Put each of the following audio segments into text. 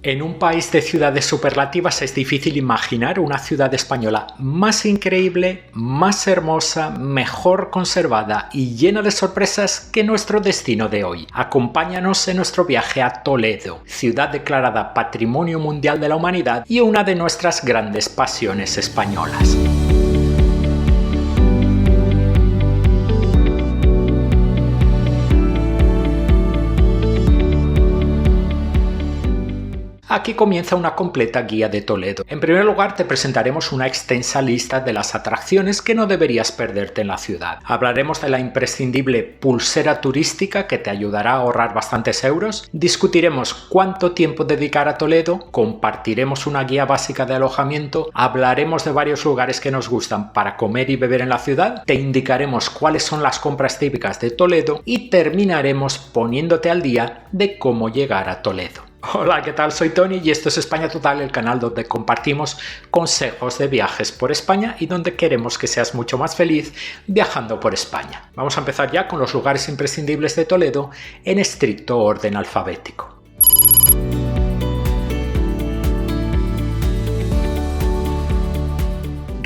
En un país de ciudades superlativas es difícil imaginar una ciudad española más increíble, más hermosa, mejor conservada y llena de sorpresas que nuestro destino de hoy. Acompáñanos en nuestro viaje a Toledo, ciudad declarada Patrimonio Mundial de la Humanidad y una de nuestras grandes pasiones españolas. Aquí comienza una completa guía de Toledo. En primer lugar, te presentaremos una extensa lista de las atracciones que no deberías perderte en la ciudad. Hablaremos de la imprescindible pulsera turística que te ayudará a ahorrar bastantes euros. Discutiremos cuánto tiempo dedicar a Toledo. Compartiremos una guía básica de alojamiento. Hablaremos de varios lugares que nos gustan para comer y beber en la ciudad. Te indicaremos cuáles son las compras típicas de Toledo y terminaremos poniéndote al día de cómo llegar a Toledo. Hola, ¿qué tal? Soy Tony y esto es España Total, el canal donde compartimos consejos de viajes por España y donde queremos que seas mucho más feliz viajando por España. Vamos a empezar ya con los lugares imprescindibles de Toledo en estricto orden alfabético.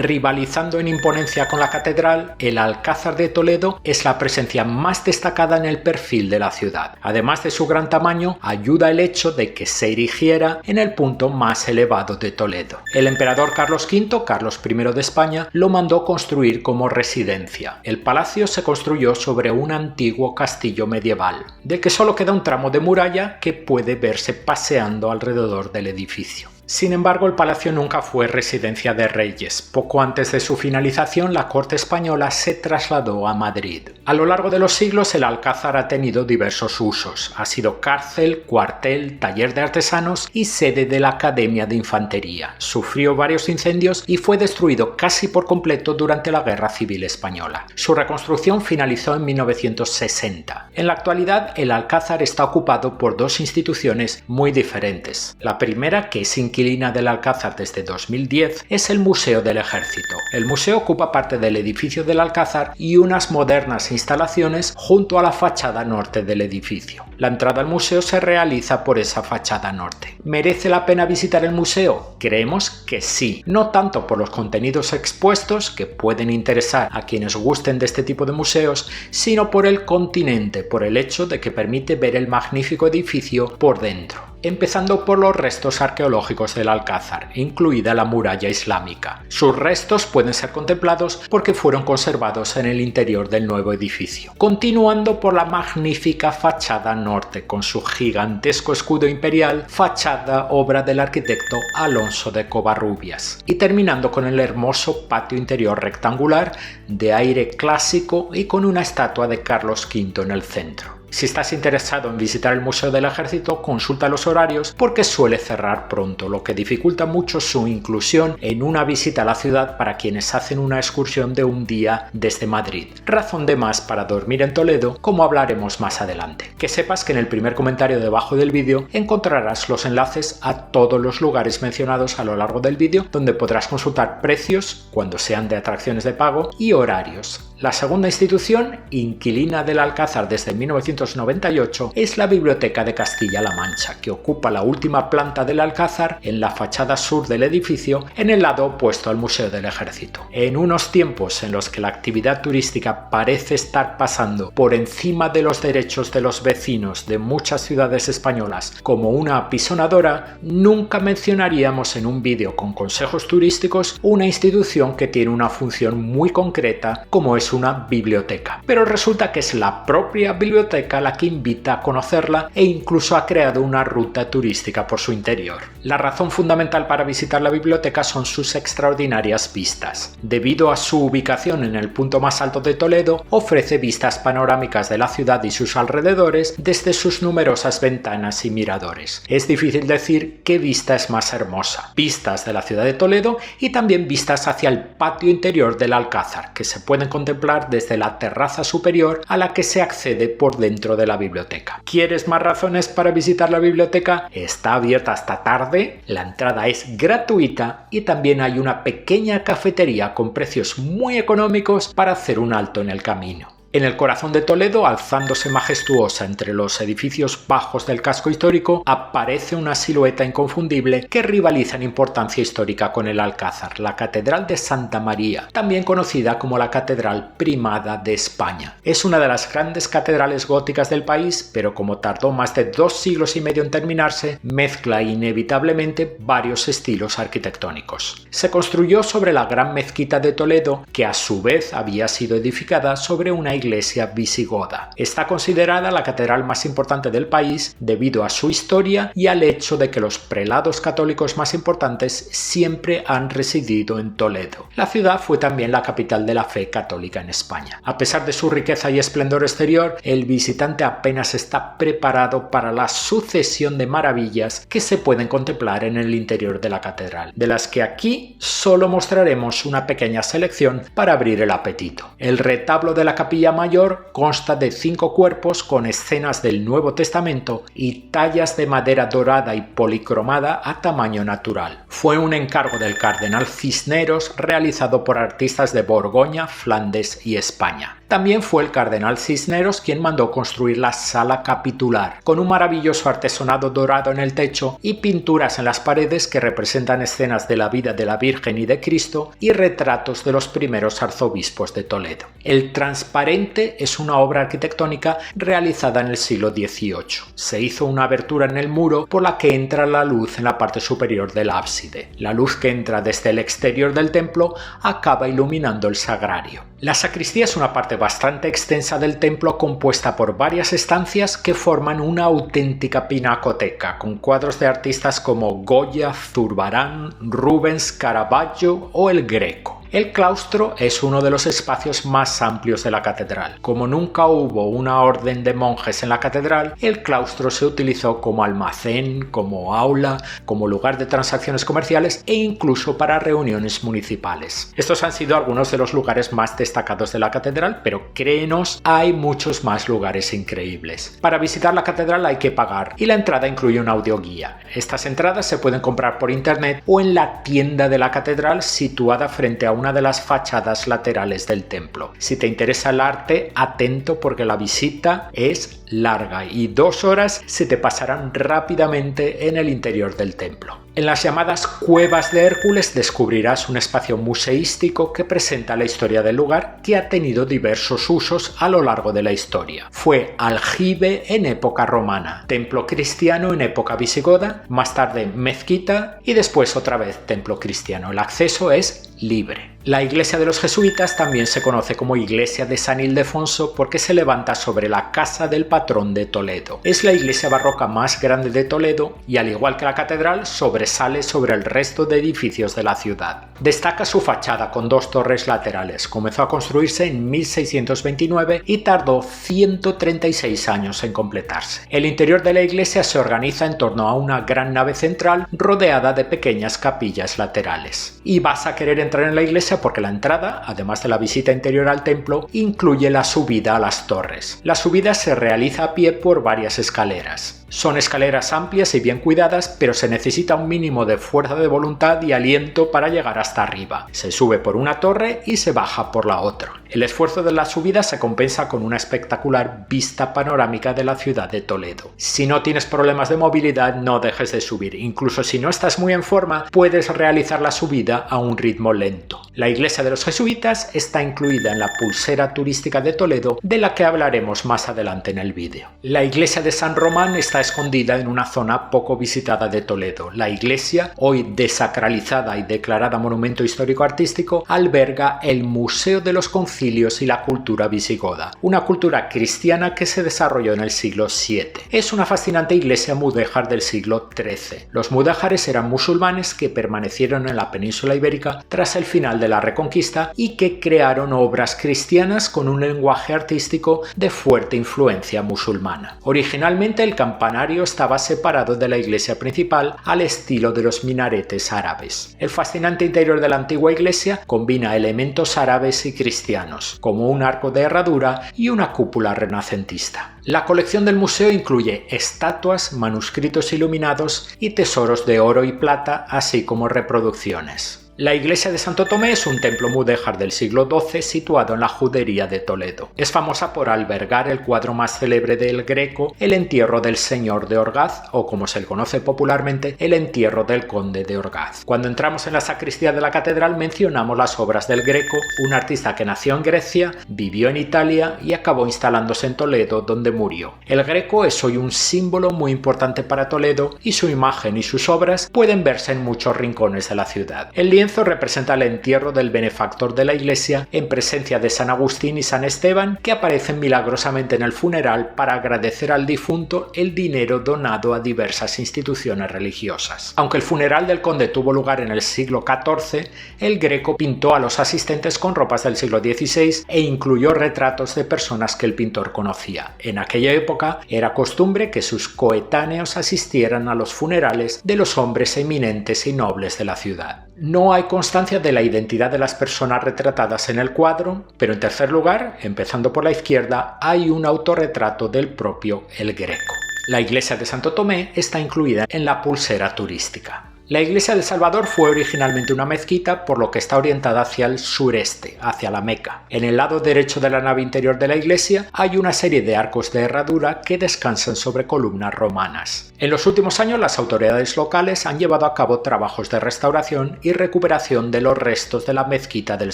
Rivalizando en imponencia con la catedral, el Alcázar de Toledo es la presencia más destacada en el perfil de la ciudad. Además de su gran tamaño, ayuda el hecho de que se erigiera en el punto más elevado de Toledo. El emperador Carlos V, Carlos I de España, lo mandó construir como residencia. El palacio se construyó sobre un antiguo castillo medieval, del que solo queda un tramo de muralla que puede verse paseando alrededor del edificio. Sin embargo, el palacio nunca fue residencia de reyes. Poco antes de su finalización, la corte española se trasladó a Madrid. A lo largo de los siglos, el Alcázar ha tenido diversos usos. Ha sido cárcel, cuartel, taller de artesanos y sede de la Academia de Infantería. Sufrió varios incendios y fue destruido casi por completo durante la Guerra Civil Española. Su reconstrucción finalizó en 1960. En la actualidad, el Alcázar está ocupado por dos instituciones muy diferentes. La primera, que es inquilina del Alcázar desde 2010, es el Museo del Ejército. El museo ocupa parte del edificio del Alcázar y unas modernas instalaciones junto a la fachada norte del edificio. La entrada al museo se realiza por esa fachada norte. ¿Merece la pena visitar el museo? Creemos que sí. No tanto por los contenidos expuestos, que pueden interesar a quienes gusten de este tipo de museos, sino por el continente, por el hecho de que permite ver el magnífico edificio por dentro. Empezando por los restos arqueológicos del Alcázar, incluida la muralla islámica. Sus restos pueden ser contemplados porque fueron conservados en el interior del nuevo edificio. Continuando por la magnífica fachada norte, con su gigantesco escudo imperial, fachada obra del arquitecto Alonso de Covarrubias. Y terminando con el hermoso patio interior rectangular, de aire clásico y con una estatua de Carlos V en el centro. Si estás interesado en visitar el Museo del Ejército, consulta los horarios porque suele cerrar pronto, lo que dificulta mucho su inclusión en una visita a la ciudad para quienes hacen una excursión de un día desde Madrid. Razón de más para dormir en Toledo, como hablaremos más adelante. Que sepas que en el primer comentario debajo del vídeo encontrarás los enlaces a todos los lugares mencionados a lo largo del vídeo, donde podrás consultar precios, cuando sean de atracciones de pago, y horarios. La segunda institución, inquilina del Alcázar desde 1998, es la Biblioteca de Castilla-La Mancha, que ocupa la última planta del Alcázar en la fachada sur del edificio, en el lado opuesto al Museo del Ejército. En unos tiempos en los que la actividad turística parece estar pasando por encima de los derechos de los vecinos de muchas ciudades españolas como una apisonadora, nunca mencionaríamos en un vídeo con consejos turísticos una institución que tiene una función muy concreta como es una biblioteca. Pero resulta que es la propia biblioteca la que invita a conocerla e incluso ha creado una ruta turística por su interior. La razón fundamental para visitar la biblioteca son sus extraordinarias vistas. Debido a su ubicación en el punto más alto de Toledo, ofrece vistas panorámicas de la ciudad y sus alrededores desde sus numerosas ventanas y miradores. Es difícil decir qué vista es más hermosa. Vistas de la ciudad de Toledo y también vistas hacia el patio interior del Alcázar, que se pueden contemplar desde la terraza superior a la que se accede por dentro de la biblioteca. ¿Quieres más razones para visitar la biblioteca? Está abierta hasta tarde, la entrada es gratuita y también hay una pequeña cafetería con precios muy económicos para hacer un alto en el camino. En el corazón de Toledo, alzándose majestuosa entre los edificios bajos del casco histórico, aparece una silueta inconfundible que rivaliza en importancia histórica con el Alcázar, la Catedral de Santa María, también conocida como la Catedral Primada de España. Es una de las grandes catedrales góticas del país, pero como tardó más de 2 siglos y medio en terminarse, mezcla inevitablemente varios estilos arquitectónicos. Se construyó sobre la Gran Mezquita de Toledo, que a su vez había sido edificada sobre una iglesia visigoda. Está considerada la catedral más importante del país debido a su historia y al hecho de que los prelados católicos más importantes siempre han residido en Toledo. La ciudad fue también la capital de la fe católica en España. A pesar de su riqueza y esplendor exterior, el visitante apenas está preparado para la sucesión de maravillas que se pueden contemplar en el interior de la catedral, de las que aquí solo mostraremos una pequeña selección para abrir el apetito. El retablo de la capilla mayor consta de 5 cuerpos con escenas del Nuevo Testamento y tallas de madera dorada y policromada a tamaño natural. Fue un encargo del cardenal Cisneros realizado por artistas de Borgoña, Flandes y España. También fue el cardenal Cisneros quien mandó construir la sala capitular, con un maravilloso artesonado dorado en el techo y pinturas en las paredes que representan escenas de la vida de la Virgen y de Cristo y retratos de los primeros arzobispos de Toledo. El transparente es una obra arquitectónica realizada en el siglo XVIII. Se hizo una abertura en el muro por la que entra la luz en la parte superior del ábside. La luz que entra desde el exterior del templo acaba iluminando el sagrario. La sacristía es una parte bastante extensa del templo compuesta por varias estancias que forman una auténtica pinacoteca, con cuadros de artistas como Goya, Zurbarán, Rubens, Caravaggio o el Greco. El claustro es uno de los espacios más amplios de la catedral. Como nunca hubo una orden de monjes en la catedral, el claustro se utilizó como almacén, como aula, como lugar de transacciones comerciales e incluso para reuniones municipales. Estos han sido algunos de los lugares más destacados de la catedral, pero créenos, hay muchos más lugares increíbles. Para visitar la catedral hay que pagar y la entrada incluye una audioguía. Estas entradas se pueden comprar por internet o en la tienda de la catedral situada frente a una de las fachadas laterales del templo. Si te interesa el arte, atento porque la visita es larga y 2 horas se te pasarán rápidamente en el interior del templo. En las llamadas Cuevas de Hércules descubrirás un espacio museístico que presenta la historia del lugar, que ha tenido diversos usos a lo largo de la historia. Fue aljibe en época romana, templo cristiano en época visigoda, más tarde mezquita y después otra vez templo cristiano. El acceso es libre. La iglesia de los jesuitas también se conoce como iglesia de San Ildefonso porque se levanta sobre la casa del patrón de Toledo. Es la iglesia barroca más grande de Toledo y, al igual que la catedral, sobresale sobre el resto de edificios de la ciudad. Destaca su fachada con 2 torres laterales. Comenzó a construirse en 1629 y tardó 136 años en completarse. El interior de la iglesia se organiza en torno a una gran nave central rodeada de pequeñas capillas laterales. Y vas a querer entrar en la iglesia porque la entrada, además de la visita interior al templo, incluye la subida a las torres. La subida se realiza a pie por varias escaleras. Son escaleras amplias y bien cuidadas, pero se necesita un mínimo de fuerza de voluntad y aliento para llegar hasta arriba. Se sube por una torre y se baja por la otra. El esfuerzo de la subida se compensa con una espectacular vista panorámica de la ciudad de Toledo. Si no tienes problemas de movilidad, no dejes de subir. Incluso si no estás muy en forma, puedes realizar la subida a un ritmo lento. La iglesia de los jesuitas está incluida en la pulsera turística de Toledo, de la que hablaremos más adelante en el vídeo. La iglesia de San Román está escondida en una zona poco visitada de Toledo. La iglesia, hoy desacralizada y declarada monumento histórico artístico, alberga el Museo de los Concilios y la cultura visigoda, una cultura cristiana que se desarrolló en el siglo VII. Es una fascinante iglesia mudéjar del siglo XIII. Los mudéjares eran musulmanes que permanecieron en la península ibérica tras el final de la Reconquista y que crearon obras cristianas con un lenguaje artístico de fuerte influencia musulmana. Originalmente el campanario estaba separado de la iglesia principal al estilo de los minaretes árabes. El fascinante interior de la antigua iglesia combina elementos árabes y cristianos, como un arco de herradura y una cúpula renacentista. La colección del museo incluye estatuas, manuscritos iluminados y tesoros de oro y plata, así como reproducciones. La iglesia de Santo Tomé es un templo mudéjar del siglo XII situado en la judería de Toledo. Es famosa por albergar el cuadro más célebre del Greco, el entierro del señor de Orgaz, o como se le conoce popularmente, el entierro del conde de Orgaz. Cuando entramos en la sacristía de la catedral mencionamos las obras del Greco, un artista que nació en Grecia, vivió en Italia y acabó instalándose en Toledo, donde murió. El Greco es hoy un símbolo muy importante para Toledo y su imagen y sus obras pueden verse en muchos rincones de la ciudad. El lienzo representa el entierro del benefactor de la iglesia en presencia de San Agustín y San Esteban, que aparecen milagrosamente en el funeral para agradecer al difunto el dinero donado a diversas instituciones religiosas. Aunque el funeral del conde tuvo lugar en el siglo XIV, el Greco pintó a los asistentes con ropas del siglo XVI e incluyó retratos de personas que el pintor conocía. En aquella época era costumbre que sus coetáneos asistieran a los funerales de los hombres eminentes y nobles de la ciudad. No hay constancia de la identidad de las personas retratadas en el cuadro, pero en tercer lugar, empezando por la izquierda, hay un autorretrato del propio el Greco. La iglesia de Santo Tomé está incluida en la pulsera turística. La iglesia del Salvador fue originalmente una mezquita, por lo que está orientada hacia el sureste, hacia la Meca. En el lado derecho de la nave interior de la iglesia hay una serie de arcos de herradura que descansan sobre columnas romanas. En los últimos años las autoridades locales han llevado a cabo trabajos de restauración y recuperación de los restos de la mezquita del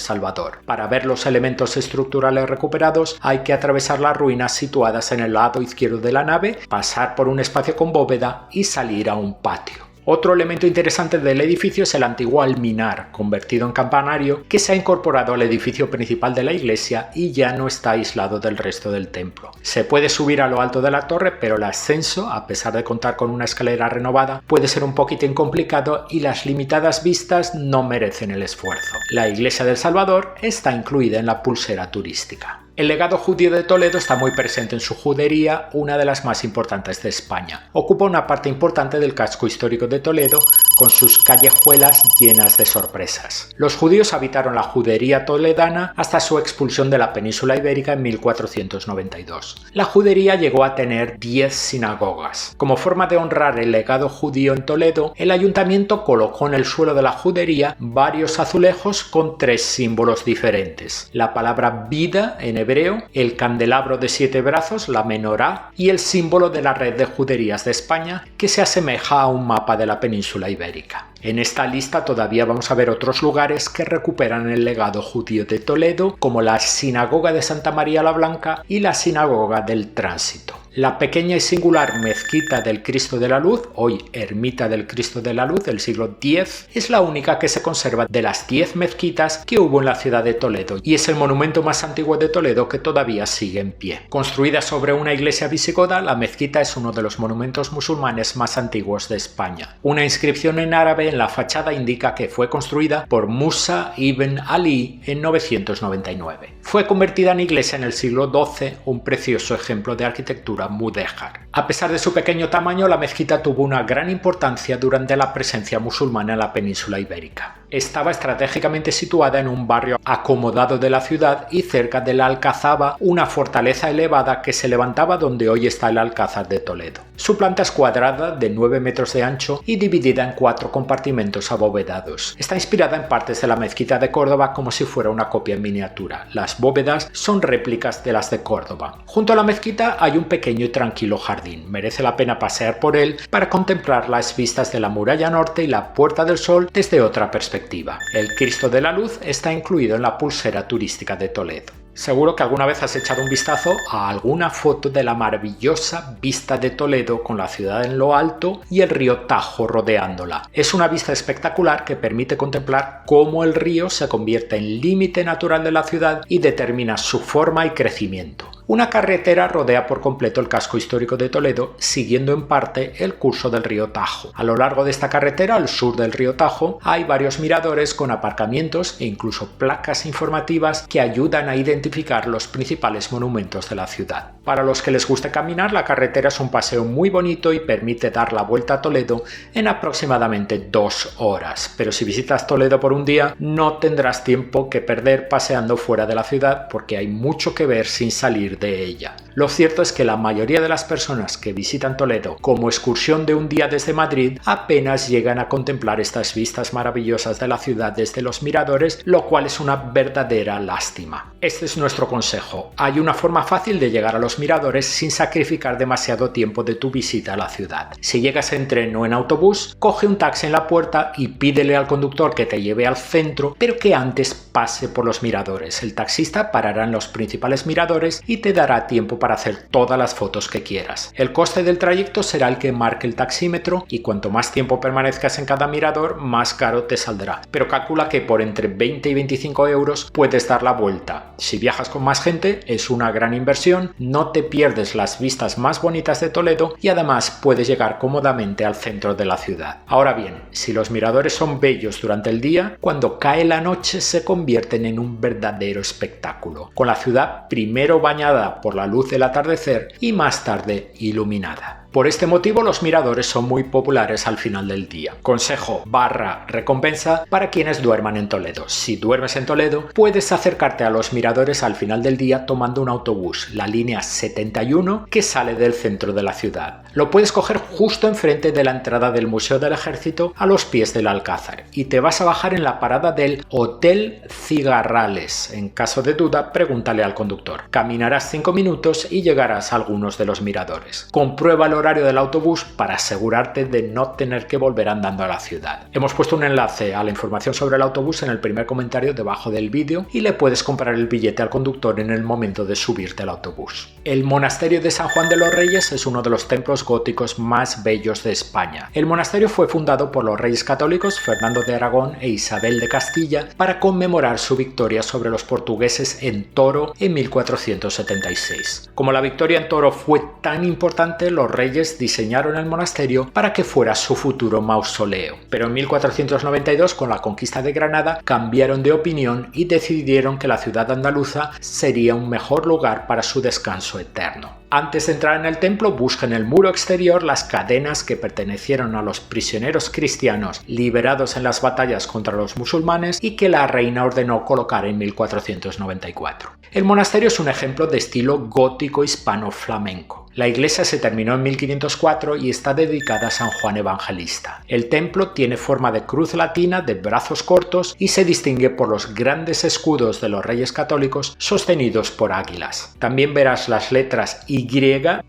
Salvador. Para ver los elementos estructurales recuperados hay que atravesar las ruinas situadas en el lado izquierdo de la nave, pasar por un espacio con bóveda y salir a un patio. Otro elemento interesante del edificio es el antiguo alminar, convertido en campanario, que se ha incorporado al edificio principal de la iglesia y ya no está aislado del resto del templo. Se puede subir a lo alto de la torre, pero el ascenso, a pesar de contar con una escalera renovada, puede ser un poquitín complicado y las limitadas vistas no merecen el esfuerzo. La iglesia del Salvador está incluida en la pulsera turística. El legado judío de Toledo está muy presente en su judería, una de las más importantes de España. Ocupa una parte importante del casco histórico de Toledo, con sus callejuelas llenas de sorpresas. Los judíos habitaron la judería toledana hasta su expulsión de la península ibérica en 1492. La judería llegó a tener 10 sinagogas. Como forma de honrar el legado judío en Toledo, el ayuntamiento colocó en el suelo de la judería varios azulejos con 3 símbolos diferentes: la palabra vida en hebreo, el candelabro de 7 brazos, la menorá, y el símbolo de la red de juderías de España, que se asemeja a un mapa de la península ibérica. En esta lista todavía vamos a ver otros lugares que recuperan el legado judío de Toledo, como la Sinagoga de Santa María la Blanca y la Sinagoga del Tránsito. La pequeña y singular mezquita del Cristo de la Luz, hoy Ermita del Cristo de la Luz del siglo X, es la única que se conserva de las 10 mezquitas que hubo en la ciudad de Toledo y es el monumento más antiguo de Toledo que todavía sigue en pie. Construida sobre una iglesia visigoda, la mezquita es uno de los monumentos musulmanes más antiguos de España. Una inscripción en árabe en la fachada indica que fue construida por Musa ibn Ali en 999. Fue convertida en iglesia en el siglo XII, un precioso ejemplo de arquitectura mudéjar. A pesar de su pequeño tamaño, la mezquita tuvo una gran importancia durante la presencia musulmana en la península ibérica. Estaba estratégicamente situada en un barrio acomodado de la ciudad y cerca de la Alcazaba, una fortaleza elevada que se levantaba donde hoy está el Alcázar de Toledo. Su planta es cuadrada, de 9 metros de ancho y dividida en 4 compartimentos abovedados. Está inspirada en partes de la mezquita de Córdoba como si fuera una copia en miniatura. Las bóvedas son réplicas de las de Córdoba. Junto a la mezquita hay un pequeño y tranquilo jardín. Merece la pena pasear por él para contemplar las vistas de la muralla norte y la Puerta del Sol desde otra perspectiva. El Cristo de la Luz está incluido en la pulsera turística de Toledo. Seguro que alguna vez has echado un vistazo a alguna foto de la maravillosa vista de Toledo con la ciudad en lo alto y el río Tajo rodeándola. Es una vista espectacular que permite contemplar cómo el río se convierte en límite natural de la ciudad y determina su forma y crecimiento. Una carretera rodea por completo el casco histórico de Toledo, siguiendo en parte el curso del río Tajo. A lo largo de esta carretera, al sur del río Tajo, hay varios miradores con aparcamientos e incluso placas informativas que ayudan a identificar los principales monumentos de la ciudad. Para los que les guste caminar, la carretera es un paseo muy bonito y permite dar la vuelta a Toledo en aproximadamente 2 horas. Pero si visitas Toledo por un día, no tendrás tiempo que perder paseando fuera de la ciudad porque hay mucho que ver sin salir de ella. Lo cierto es que la mayoría de las personas que visitan Toledo como excursión de un día desde Madrid apenas llegan a contemplar estas vistas maravillosas de la ciudad desde los miradores, lo cual es una verdadera lástima. Este es nuestro consejo. Hay una forma fácil de llegar a los miradores sin sacrificar demasiado tiempo de tu visita a la ciudad. Si llegas en tren o en autobús, coge un taxi en la puerta y pídele al conductor que te lleve al centro, pero que antes pase por los miradores. El taxista parará en los principales miradores y te dará tiempo para hacer todas las fotos que quieras. El coste del trayecto será el que marque el taxímetro y cuanto más tiempo permanezcas en cada mirador, más caro te saldrá. Pero calcula que por entre 20 y 25 euros puedes dar la vuelta. Si viajas con más gente, es una gran inversión, no te pierdes las vistas más bonitas de Toledo y además puedes llegar cómodamente al centro de la ciudad. Ahora bien, si los miradores son bellos durante el día, cuando cae la noche se convierten en un verdadero espectáculo, con la ciudad primero bañada por la luz del atardecer y más tarde iluminada. Por este motivo los miradores son muy populares al final del día. Consejo / recompensa para quienes duerman en Toledo. Si duermes en Toledo, puedes acercarte a los miradores al final del día tomando un autobús, la línea 71, que sale del centro de la ciudad. Lo puedes coger justo enfrente de la entrada del Museo del Ejército a los pies del Alcázar y te vas a bajar en la parada del Hotel Cigarrales. En caso de duda, pregúntale al conductor. Caminarás 5 minutos y llegarás a algunos de los miradores. Comprueba el horario del autobús para asegurarte de no tener que volver andando a la ciudad. Hemos puesto un enlace a la información sobre el autobús en el primer comentario debajo del vídeo y le puedes comprar el billete al conductor en el momento de subirte al autobús. El monasterio de San Juan de los Reyes es uno de los templos góticos más bellos de España. El monasterio fue fundado por los reyes católicos Fernando de Aragón e Isabel de Castilla para conmemorar su victoria sobre los portugueses en Toro en 1476. Como la victoria en Toro fue tan importante, los reyes diseñaron el monasterio para que fuera su futuro mausoleo. Pero en 1492, con la conquista de Granada, cambiaron de opinión y decidieron que la ciudad andaluza sería un mejor lugar para su descanso eterno. Antes de entrar en el templo, busca en el muro exterior las cadenas que pertenecieron a los prisioneros cristianos liberados en las batallas contra los musulmanes y que la reina ordenó colocar en 1494. El monasterio es un ejemplo de estilo gótico hispano-flamenco. La iglesia se terminó en 1504 y está dedicada a San Juan Evangelista. El templo tiene forma de cruz latina de brazos cortos y se distingue por los grandes escudos de los reyes católicos sostenidos por águilas. También verás las letras Y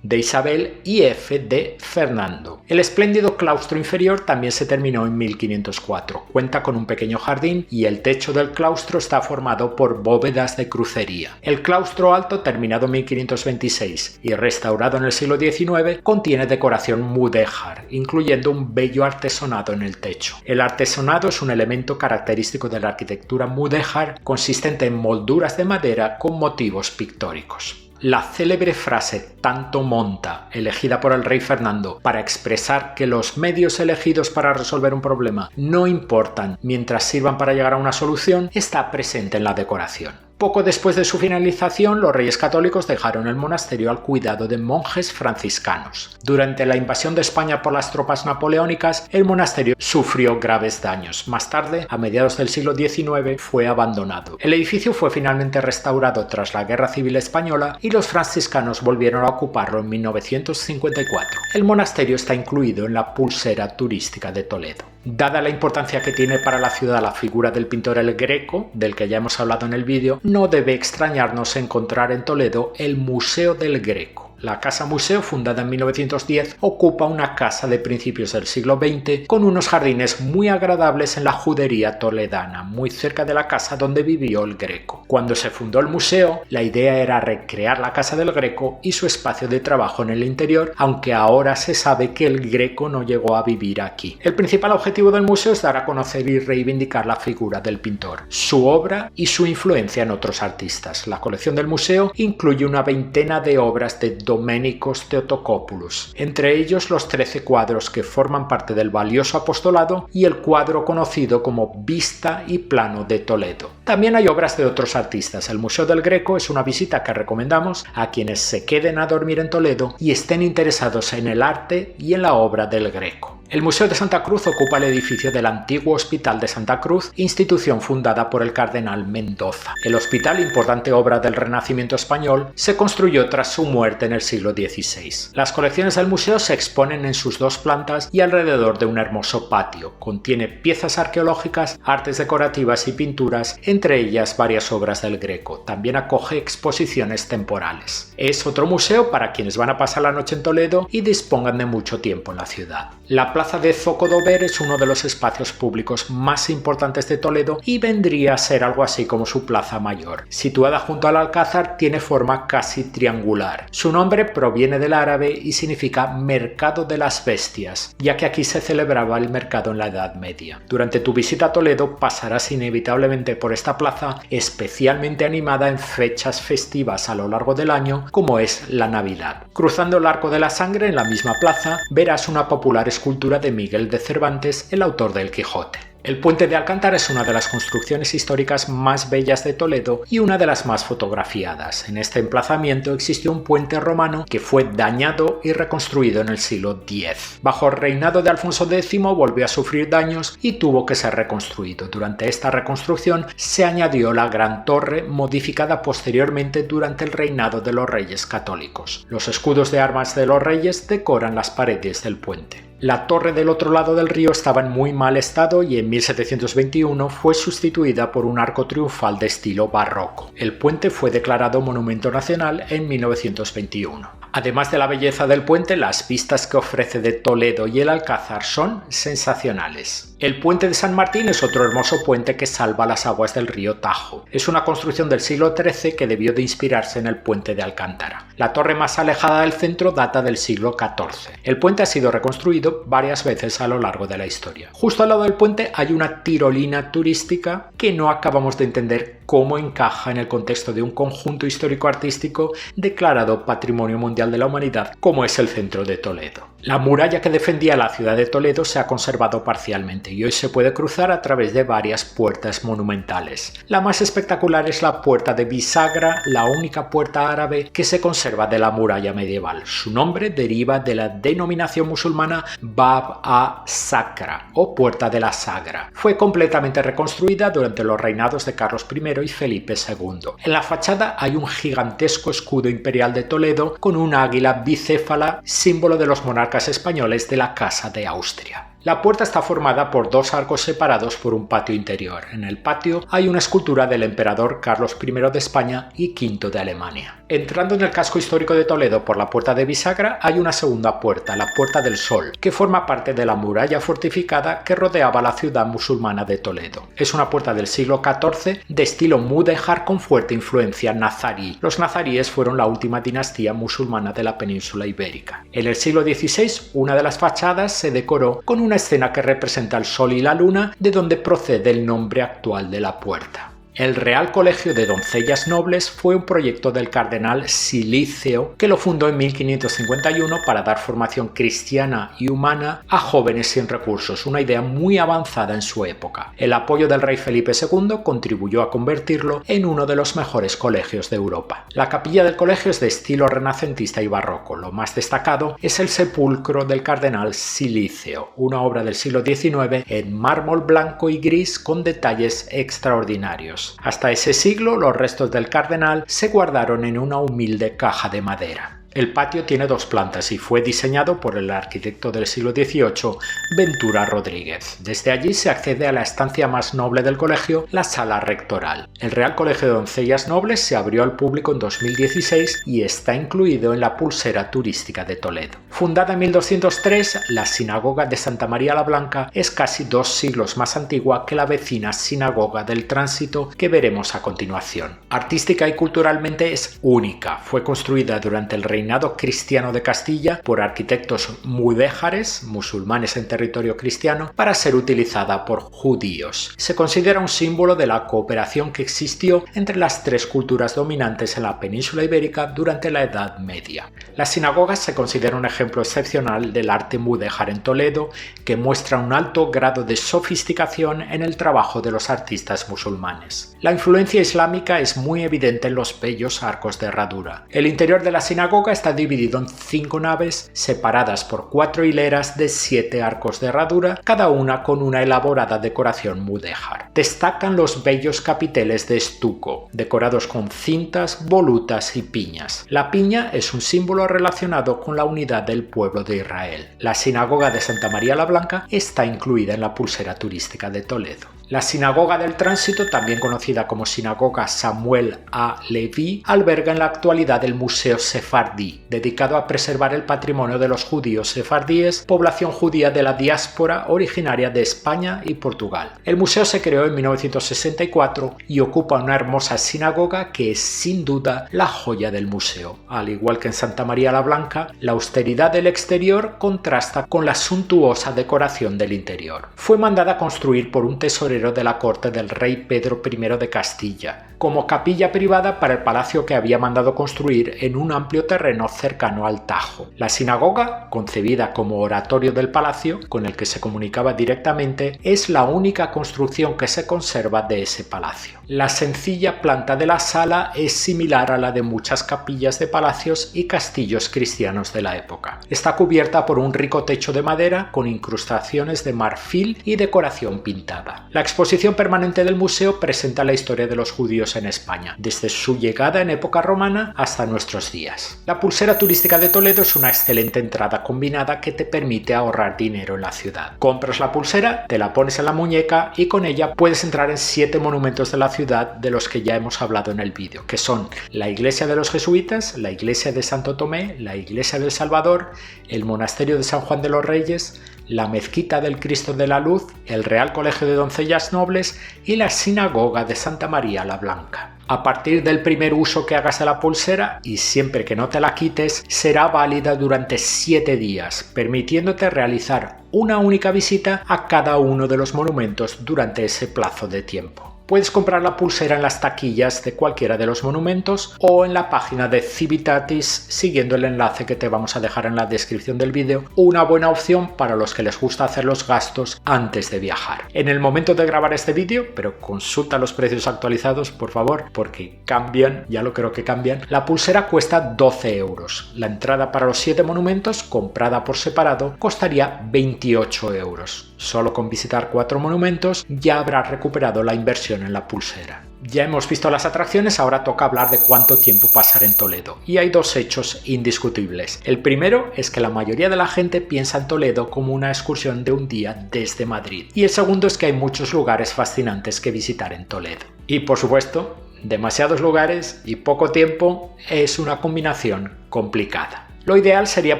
de Isabel y F de Fernando. El espléndido claustro inferior también se terminó en 1504. Cuenta con un pequeño jardín y el techo del claustro está formado por bóvedas de crucería. El claustro alto, terminado en 1526 y restaurado en el siglo XIX, contiene decoración mudéjar, incluyendo un bello artesonado en el techo. El artesonado es un elemento característico de la arquitectura mudéjar, consistente en molduras de madera con motivos pictóricos. La célebre frase «tanto monta», elegida por el rey Fernando para expresar que los medios elegidos para resolver un problema no importan mientras sirvan para llegar a una solución, está presente en la decoración. Poco después de su finalización, los reyes católicos dejaron el monasterio al cuidado de monjes franciscanos. Durante la invasión de España por las tropas napoleónicas, el monasterio sufrió graves daños. Más tarde, a mediados del siglo XIX, fue abandonado. El edificio fue finalmente restaurado tras la Guerra Civil Española y los franciscanos volvieron a ocuparlo en 1954. El monasterio está incluido en la pulsera turística de Toledo. Dada la importancia que tiene para la ciudad la figura del pintor El Greco, del que ya hemos hablado en el vídeo, no debe extrañarnos encontrar en Toledo el Museo del Greco. La Casa Museo, fundada en 1910, ocupa una casa de principios del siglo XX con unos jardines muy agradables en la judería toledana, muy cerca de la casa donde vivió el Greco. Cuando se fundó el museo, la idea era recrear la casa del Greco y su espacio de trabajo en el interior, aunque ahora se sabe que el Greco no llegó a vivir aquí. El principal objetivo del museo es dar a conocer y reivindicar la figura del pintor, su obra y su influencia en otros artistas. La colección del museo incluye una veintena de obras de Doménicos Theotocopoulos, entre ellos los 13 cuadros que forman parte del valioso apostolado y el cuadro conocido como Vista y Plano de Toledo. También hay obras de otros artistas. El Museo del Greco es una visita que recomendamos a quienes se queden a dormir en Toledo y estén interesados en el arte y en la obra del Greco. El Museo de Santa Cruz ocupa el edificio del antiguo Hospital de Santa Cruz, institución fundada por el cardenal Mendoza. El hospital, importante obra del Renacimiento español, se construyó tras su muerte en el siglo XVI. Las colecciones del museo se exponen en sus dos plantas y alrededor de un hermoso patio. Contiene piezas arqueológicas, artes decorativas y pinturas, entre ellas varias obras del Greco. También acoge exposiciones temporales. Es otro museo para quienes van a pasar la noche en Toledo y dispongan de mucho tiempo en la ciudad. La plaza de Zocodover es uno de los espacios públicos más importantes de Toledo y vendría a ser algo así como su plaza mayor. Situada junto al Alcázar, tiene forma casi triangular. Su nombre proviene del árabe y significa mercado de las bestias, ya que aquí se celebraba el mercado en la Edad Media. Durante tu visita a Toledo pasarás inevitablemente por esta plaza, especialmente animada en fechas festivas a lo largo del año, como es la Navidad. Cruzando el Arco de la Sangre en la misma plaza, verás una popular escultura de Miguel de Cervantes, el autor del Quijote. El puente de Alcántara es una de las construcciones históricas más bellas de Toledo y una de las más fotografiadas. En este emplazamiento existió un puente romano que fue dañado y reconstruido en el siglo X. Bajo el reinado de Alfonso X volvió a sufrir daños y tuvo que ser reconstruido. Durante esta reconstrucción se añadió la gran torre, modificada posteriormente durante el reinado de los reyes católicos. Los escudos de armas de los reyes decoran las paredes del puente. La torre del otro lado del río estaba en muy mal estado y en 1721 fue sustituida por un arco triunfal de estilo barroco. El puente fue declarado Monumento Nacional en 1921. Además de la belleza del puente, las vistas que ofrece de Toledo y el Alcázar son sensacionales. El puente de San Martín es otro hermoso puente que salva las aguas del río Tajo. Es una construcción del siglo XIII que debió de inspirarse en el puente de Alcántara. La torre más alejada del centro data del siglo XIV. El puente ha sido reconstruido varias veces a lo largo de la historia. Justo al lado del puente hay una tirolina turística que no acabamos de entender cómo encaja en el contexto de un conjunto histórico-artístico declarado Patrimonio Mundial de la Humanidad como es el centro de Toledo. La muralla que defendía la ciudad de Toledo se ha conservado parcialmente y hoy se puede cruzar a través de varias puertas monumentales. La más espectacular es la puerta de bisagra, la única puerta árabe que se conserva de la muralla medieval. Su nombre deriva de la denominación musulmana Bab a-Sakra o Puerta de la Sagra. Fue completamente reconstruida durante los reinados de Carlos I y Felipe II. En la fachada hay un gigantesco escudo imperial de Toledo con una águila bicéfala, símbolo de los monarcas españoles de la Casa de Austria. La puerta está formada por dos arcos separados por un patio interior. En el patio hay una escultura del emperador Carlos I de España y V de Alemania. Entrando en el casco histórico de Toledo por la puerta de bisagra hay una segunda puerta, la Puerta del Sol, que forma parte de la muralla fortificada que rodeaba la ciudad musulmana de Toledo. Es una puerta del siglo XIV de estilo mudéjar con fuerte influencia nazarí. Los nazaríes fueron la última dinastía musulmana de la península ibérica. En el siglo XVI, una de las fachadas se decoró con una escena que representa el sol y la luna, de donde procede el nombre actual de la puerta. El Real Colegio de Doncellas Nobles fue un proyecto del cardenal Siliceo que lo fundó en 1551 para dar formación cristiana y humana a jóvenes sin recursos, una idea muy avanzada en su época. El apoyo del rey Felipe II contribuyó a convertirlo en uno de los mejores colegios de Europa. La capilla del colegio es de estilo renacentista y barroco. Lo más destacado es el sepulcro del cardenal Siliceo, una obra del siglo XIX en mármol blanco y gris con detalles extraordinarios. Hasta ese siglo, los restos del cardenal se guardaron en una humilde caja de madera. El patio tiene dos plantas y fue diseñado por el arquitecto del siglo XVIII, Ventura Rodríguez. Desde allí se accede a la estancia más noble del colegio, la sala rectoral. El Real Colegio de Doncellas Nobles se abrió al público en 2016 y está incluido en la pulsera turística de Toledo. Fundada en 1203, la sinagoga de Santa María la Blanca es casi 2 siglos más antigua que la vecina sinagoga del Tránsito que veremos a continuación. Artística y culturalmente es única. Fue construida durante el reinado reinado cristiano de Castilla por arquitectos mudéjares, musulmanes en territorio cristiano, para ser utilizada por judíos. Se considera un símbolo de la cooperación que existió entre las tres culturas dominantes en la península ibérica durante la Edad Media. La sinagoga se considera un ejemplo excepcional del arte mudéjar en Toledo, que muestra un alto grado de sofisticación en el trabajo de los artistas musulmanes. La influencia islámica es muy evidente en los bellos arcos de herradura. El interior de la sinagoga está dividido en 5 naves separadas por 4 hileras de 7 arcos de herradura, cada una con una elaborada decoración mudéjar. Destacan los bellos capiteles de estuco, decorados con cintas, volutas y piñas. La piña es un símbolo relacionado con la unidad del pueblo de Israel. La sinagoga de Santa María la Blanca está incluida en la pulsera turística de Toledo. La Sinagoga del Tránsito, también conocida como Sinagoga Samuel A. Leví, alberga en la actualidad el Museo Sefardí, dedicado a preservar el patrimonio de los judíos sefardíes, población judía de la diáspora originaria de España y Portugal. El museo se creó en 1964 y ocupa una hermosa sinagoga que es sin duda la joya del museo. Al igual que en Santa María la Blanca, la austeridad del exterior contrasta con la suntuosa decoración del interior. Fue mandada a construir por un tesorero de la corte del rey Pedro I de Castilla, como capilla privada para el palacio que había mandado construir en un amplio terreno cercano al Tajo. La sinagoga, concebida como oratorio del palacio, con el que se comunicaba directamente, es la única construcción que se conserva de ese palacio. La sencilla planta de la sala es similar a la de muchas capillas de palacios y castillos cristianos de la época. Está cubierta por un rico techo de madera con incrustaciones de marfil y decoración pintada. La exposición permanente del museo presenta la historia de los judíos en España, desde su llegada en época romana hasta nuestros días. La pulsera turística de Toledo es una excelente entrada combinada que te permite ahorrar dinero en la ciudad. Compras la pulsera, te la pones en la muñeca y con ella puedes entrar en 7 monumentos de la ciudad de los que ya hemos hablado en el vídeo, que son la iglesia de los jesuitas, la iglesia de Santo Tomé, la iglesia del Salvador, el monasterio de San Juan de los Reyes, la mezquita del Cristo de la Luz, el Real Colegio de Doncellas Nobles y la sinagoga de Santa María la Blanca. A partir del primer uso que hagas de la pulsera, y siempre que no te la quites, será válida durante 7 días, permitiéndote realizar una única visita a cada uno de los monumentos durante ese plazo de tiempo. Puedes comprar la pulsera en las taquillas de cualquiera de los monumentos o en la página de Civitatis siguiendo el enlace que te vamos a dejar en la descripción del vídeo, una buena opción para los que les gusta hacer los gastos antes de viajar. En el momento de grabar este vídeo, pero consulta los precios actualizados por favor, porque cambian, ya lo creo que cambian, la pulsera cuesta 12 euros. La entrada para los 7 monumentos, comprada por separado, costaría 28 euros. Solo con visitar 4 monumentos ya habrás recuperado la inversión en la pulsera. Ya hemos visto las atracciones, ahora toca hablar de cuánto tiempo pasar en Toledo. Y hay 2 hechos indiscutibles. El primero es que la mayoría de la gente piensa en Toledo como una excursión de un día desde Madrid. Y el segundo es que hay muchos lugares fascinantes que visitar en Toledo. Y por supuesto, demasiados lugares y poco tiempo es una combinación complicada. Lo ideal sería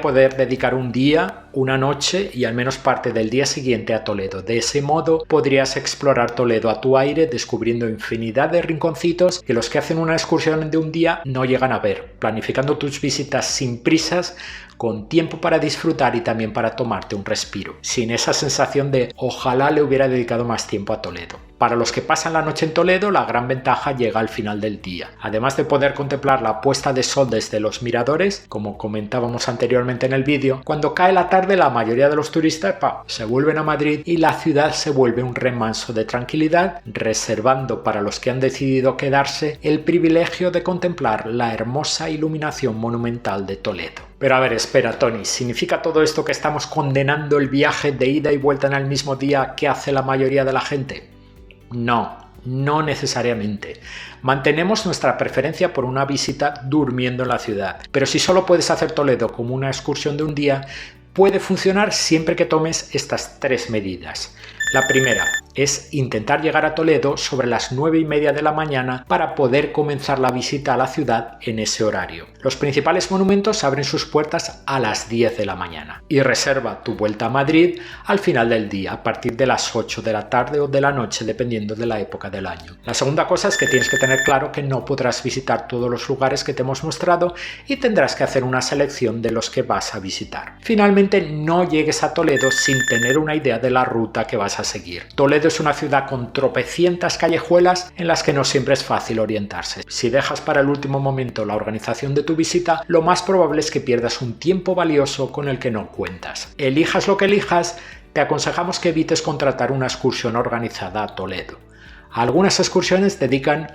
poder dedicar un día, una noche y al menos parte del día siguiente a Toledo. De ese modo podrías explorar Toledo a tu aire, descubriendo infinidad de rinconcitos que los que hacen una excursión de un día no llegan a ver, planificando tus visitas sin prisas, con tiempo para disfrutar y también para tomarte un respiro, sin esa sensación de ojalá le hubiera dedicado más tiempo a Toledo. Para los que pasan la noche en Toledo, la gran ventaja llega al final del día. Además de poder contemplar la puesta de sol desde los miradores, como comentábamos anteriormente en el vídeo, cuando cae la tarde la mayoría de los turistas se vuelven a Madrid y la ciudad se vuelve un remanso de tranquilidad, reservando para los que han decidido quedarse el privilegio de contemplar la hermosa iluminación monumental de Toledo. Pero a ver, espera, Tony, ¿significa todo esto que estamos condenando el viaje de ida y vuelta en el mismo día que hace la mayoría de la gente? No, no necesariamente. Mantenemos nuestra preferencia por una visita durmiendo en la ciudad, pero si solo puedes hacer Toledo como una excursión de un día, puede funcionar siempre que tomes estas 3 medidas. La primera, es intentar llegar a Toledo sobre las 9:30 de la mañana para poder comenzar la visita a la ciudad en ese horario. Los principales monumentos abren sus puertas a las 10 de la mañana y reserva tu vuelta a Madrid al final del día, a partir de las 8 de la tarde o de la noche, dependiendo de la época del año. La segunda cosa es que tienes que tener claro que no podrás visitar todos los lugares que te hemos mostrado y tendrás que hacer una selección de los que vas a visitar. Finalmente, no llegues a Toledo sin tener una idea de la ruta que vas a seguir. Toledo es una ciudad con tropecientas callejuelas en las que no siempre es fácil orientarse. Si dejas para el último momento la organización de tu visita, lo más probable es que pierdas un tiempo valioso con el que no cuentas. Elijas lo que elijas, te aconsejamos que evites contratar una excursión organizada a Toledo. Algunas excursiones dedican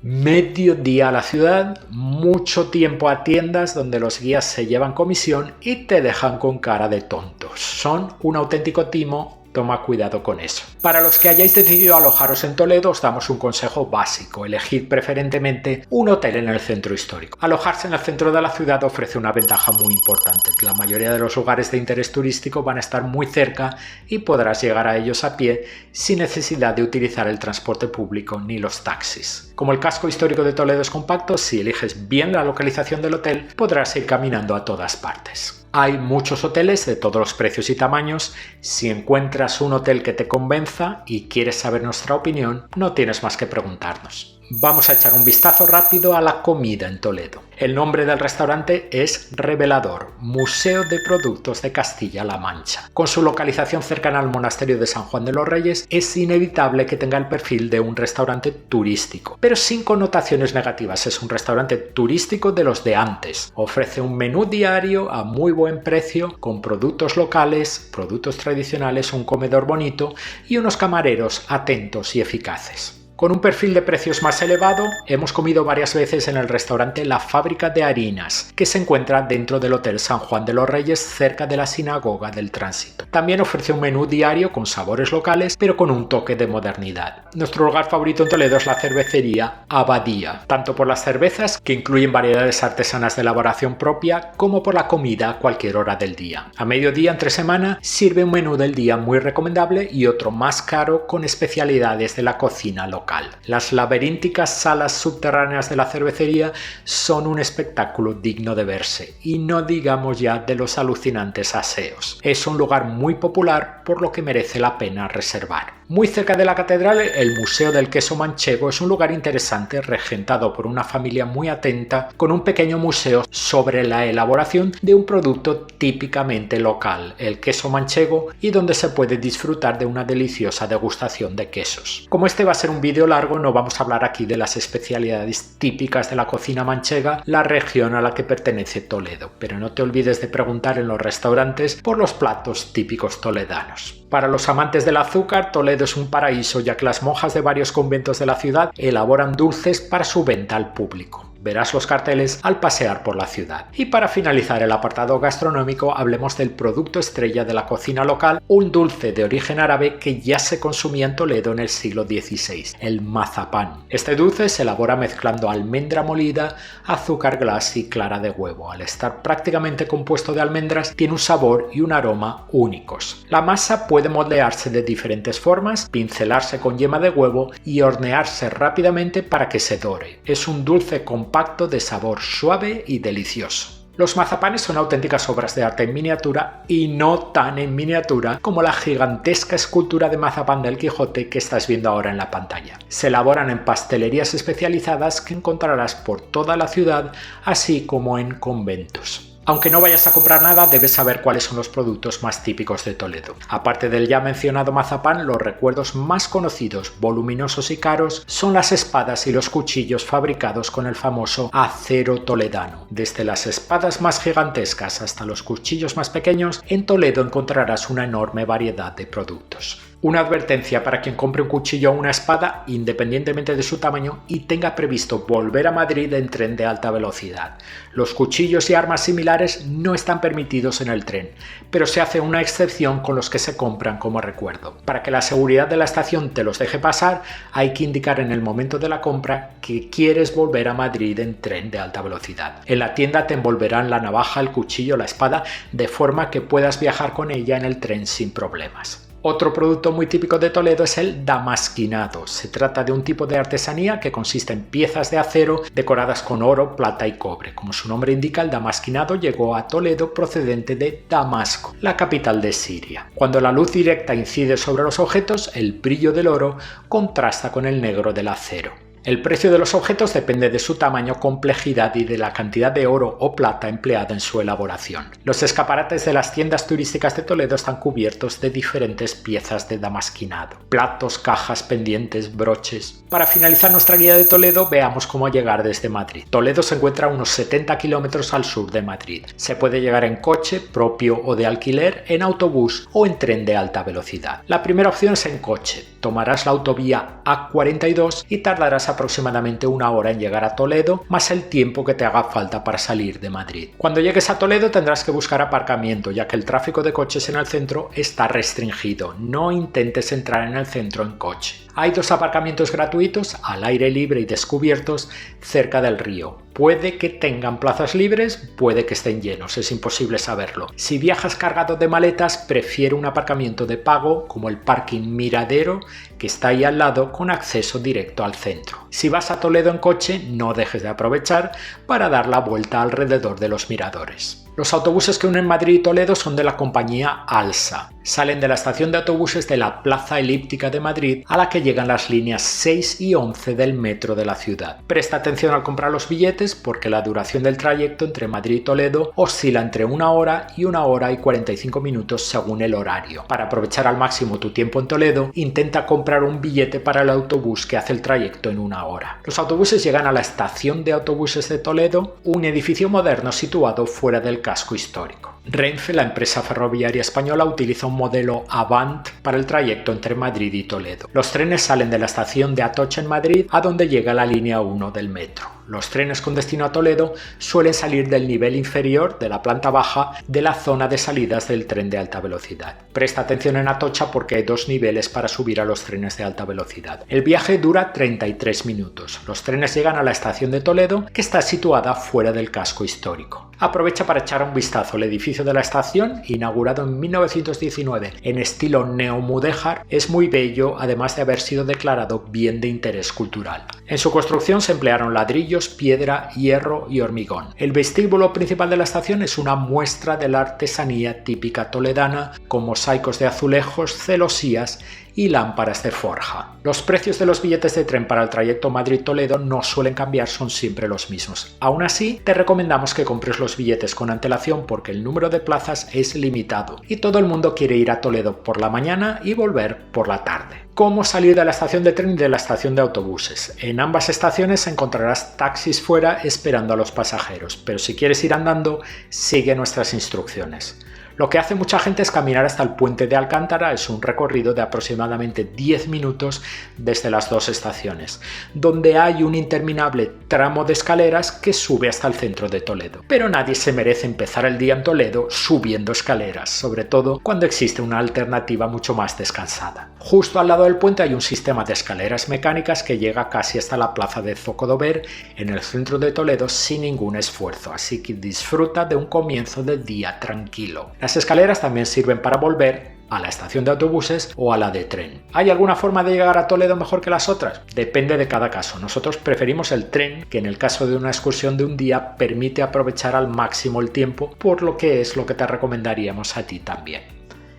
medio día a la ciudad, mucho tiempo a tiendas donde los guías se llevan comisión y te dejan con cara de tontos. Son un auténtico timo. Toma cuidado con eso. Para los que hayáis decidido alojaros en Toledo, os damos un consejo básico. Elegid preferentemente un hotel en el centro histórico. Alojarse en el centro de la ciudad ofrece una ventaja muy importante. La mayoría de los lugares de interés turístico van a estar muy cerca y podrás llegar a ellos a pie sin necesidad de utilizar el transporte público ni los taxis. Como el casco histórico de Toledo es compacto, si eliges bien la localización del hotel, podrás ir caminando a todas partes. Hay muchos hoteles de todos los precios y tamaños. Si encuentras un hotel que te convenza y quieres saber nuestra opinión, no tienes más que preguntarnos. Vamos a echar un vistazo rápido a la comida en Toledo. El nombre del restaurante es revelador, Museo de Productos de Castilla-La Mancha. Con su localización cercana al monasterio de San Juan de los Reyes, es inevitable que tenga el perfil de un restaurante turístico, pero sin connotaciones negativas. Es un restaurante turístico de los de antes. Ofrece un menú diario a muy buen precio, con productos locales, productos tradicionales, un comedor bonito y unos camareros atentos y eficaces. Con un perfil de precios más elevado, hemos comido varias veces en el restaurante La Fábrica de Harinas, que se encuentra dentro del Hotel San Juan de los Reyes, cerca de la Sinagoga del Tránsito. También ofrece un menú diario con sabores locales, pero con un toque de modernidad. Nuestro lugar favorito en Toledo es la cervecería Abadía, tanto por las cervezas, que incluyen variedades artesanas de elaboración propia, como por la comida a cualquier hora del día. A mediodía, entre semana, sirve un menú del día muy recomendable y otro más caro con especialidades de la cocina local. Las laberínticas salas subterráneas de la cervecería son un espectáculo digno de verse, y no digamos ya de los alucinantes aseos. Es un lugar muy popular, por lo que merece la pena reservar. Muy cerca de la catedral, el Museo del Queso Manchego es un lugar interesante regentado por una familia muy atenta, con un pequeño museo sobre la elaboración de un producto típicamente local, el queso manchego, y donde se puede disfrutar de una deliciosa degustación de quesos. Como este va a ser un vídeo largo, no vamos a hablar aquí de las especialidades típicas de la cocina manchega, la región a la que pertenece Toledo, pero no te olvides de preguntar en los restaurantes por los platos típicos toledanos. Para los amantes del azúcar, Toledo es un paraíso, ya que las monjas de varios conventos de la ciudad elaboran dulces para su venta al público. Verás los carteles al pasear por la ciudad. Y para finalizar el apartado gastronómico, hablemos del producto estrella de la cocina local, un dulce de origen árabe que ya se consumía en Toledo en el siglo XVI, el mazapán. Este dulce se elabora mezclando almendra molida, azúcar glass y clara de huevo. Al estar prácticamente compuesto de almendras, tiene un sabor y un aroma únicos. La masa puede moldearse de diferentes formas, pincelarse con yema de huevo y hornearse rápidamente para que se dore. Es un dulce compacto de sabor suave y delicioso. Los mazapanes son auténticas obras de arte en miniatura, y no tan en miniatura como la gigantesca escultura de mazapán del Quijote que estás viendo ahora en la pantalla. Se elaboran en pastelerías especializadas que encontrarás por toda la ciudad, así como en conventos. Aunque no vayas a comprar nada, debes saber cuáles son los productos más típicos de Toledo. Aparte del ya mencionado mazapán, los recuerdos más conocidos, voluminosos y caros son las espadas y los cuchillos fabricados con el famoso acero toledano. Desde las espadas más gigantescas hasta los cuchillos más pequeños, en Toledo encontrarás una enorme variedad de productos. Una advertencia para quien compre un cuchillo o una espada, independientemente de su tamaño, y tenga previsto volver a Madrid en tren de alta velocidad. Los cuchillos y armas similares no están permitidos en el tren, pero se hace una excepción con los que se compran como recuerdo. Para que la seguridad de la estación te los deje pasar, hay que indicar en el momento de la compra que quieres volver a Madrid en tren de alta velocidad. En la tienda te envolverán la navaja, el cuchillo, la espada, de forma que puedas viajar con ella en el tren sin problemas. Otro producto muy típico de Toledo es el damasquinado. Se trata de un tipo de artesanía que consiste en piezas de acero decoradas con oro, plata y cobre. Como su nombre indica, el damasquinado llegó a Toledo procedente de Damasco, la capital de Siria. Cuando la luz directa incide sobre los objetos, el brillo del oro contrasta con el negro del acero. El precio de los objetos depende de su tamaño, complejidad y de la cantidad de oro o plata empleada en su elaboración. Los escaparates de las tiendas turísticas de Toledo están cubiertos de diferentes piezas de damasquinado: platos, cajas, pendientes, broches. Para finalizar nuestra guía de Toledo, veamos cómo llegar desde Madrid. Toledo se encuentra a unos 70 kilómetros al sur de Madrid. Se puede llegar en coche, propio o de alquiler, en autobús o en tren de alta velocidad. La primera opción es en coche. Tomarás la autovía A42 y tardarás aproximadamente una hora en llegar a Toledo, más el tiempo que te haga falta para salir de Madrid. Cuando llegues a Toledo tendrás que buscar aparcamiento, ya que el tráfico de coches en el centro está restringido. No intentes entrar en el centro en coche. Hay 2 aparcamientos gratuitos al aire libre y descubiertos cerca del río. Puede que tengan plazas libres, puede que estén llenos, es imposible saberlo. Si viajas cargado de maletas, prefiere un aparcamiento de pago como el parking Miradero, que está ahí al lado, con acceso directo al centro. Si vas a Toledo en coche, no dejes de aprovechar para dar la vuelta alrededor de los miradores. Los autobuses que unen Madrid y Toledo son de la compañía Alsa. Salen de la estación de autobuses de la Plaza Elíptica de Madrid, a la que llegan las líneas 6 y 11 del metro de la ciudad. Presta atención al comprar los billetes porque la duración del trayecto entre Madrid y Toledo oscila entre 1 hora y 1 hora y 45 minutos según el horario. Para aprovechar al máximo tu tiempo en Toledo, intenta comprar un billete para el autobús que hace el trayecto en 1 hora. Los autobuses llegan a la estación de autobuses de Toledo, un edificio moderno situado fuera del casco histórico. Renfe, la empresa ferroviaria española, utiliza un modelo Avant para el trayecto entre Madrid y Toledo. Los trenes salen de la estación de Atocha en Madrid, a donde llega la línea 1 del metro. Los trenes con destino a Toledo suelen salir del nivel inferior de la planta baja de la zona de salidas del tren de alta velocidad. Presta atención en Atocha porque hay 2 niveles para subir a los trenes de alta velocidad. El viaje dura 33 minutos. Los trenes llegan a la estación de Toledo, que está situada fuera del casco histórico. Aprovecha para echar un vistazo al edificio de la estación, inaugurado en 1919 en estilo neomudéjar. Es muy bello, además de haber sido declarado bien de interés cultural. En su construcción se emplearon ladrillos, piedra, hierro y hormigón. El vestíbulo principal de la estación es una muestra de la artesanía típica toledana, con mosaicos de azulejos, celosías y lámparas de forja. Los precios de los billetes de tren para el trayecto Madrid-Toledo no suelen cambiar, son siempre los mismos. Aún así, te recomendamos que compres los billetes con antelación porque el número de plazas es limitado y todo el mundo quiere ir a Toledo por la mañana y volver por la tarde. ¿Cómo salir de la estación de tren y de la estación de autobuses? En ambas estaciones encontrarás taxis fuera esperando a los pasajeros, pero si quieres ir andando, sigue nuestras instrucciones. Lo que hace mucha gente es caminar hasta el puente de Alcántara. Es un recorrido de aproximadamente 10 minutos desde las 2 estaciones, donde hay un interminable tramo de escaleras que sube hasta el centro de Toledo. Pero nadie se merece empezar el día en Toledo subiendo escaleras, sobre todo cuando existe una alternativa mucho más descansada. Justo al lado del puente hay un sistema de escaleras mecánicas que llega casi hasta la plaza de Zocodover en el centro de Toledo sin ningún esfuerzo, así que disfruta de un comienzo de día tranquilo. Las escaleras también sirven para volver a la estación de autobuses o a la de tren. ¿Hay alguna forma de llegar a Toledo mejor que las otras? Depende de cada caso. Nosotros preferimos el tren, que en el caso de una excursión de un día permite aprovechar al máximo el tiempo, por lo que es lo que te recomendaríamos a ti también.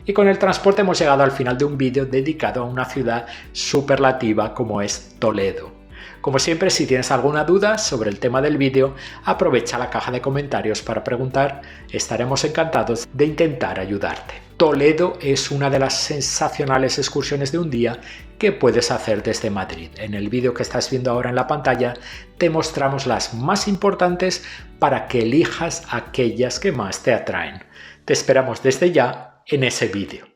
Y con el transporte hemos llegado al final de un vídeo dedicado a una ciudad superlativa como es Toledo. Como siempre, si tienes alguna duda sobre el tema del vídeo, aprovecha la caja de comentarios para preguntar. Estaremos encantados de intentar ayudarte. Toledo es una de las sensacionales excursiones de un día que puedes hacer desde Madrid. En el vídeo que estás viendo ahora en la pantalla te mostramos las más importantes para que elijas aquellas que más te atraen. Te esperamos desde ya en ese vídeo.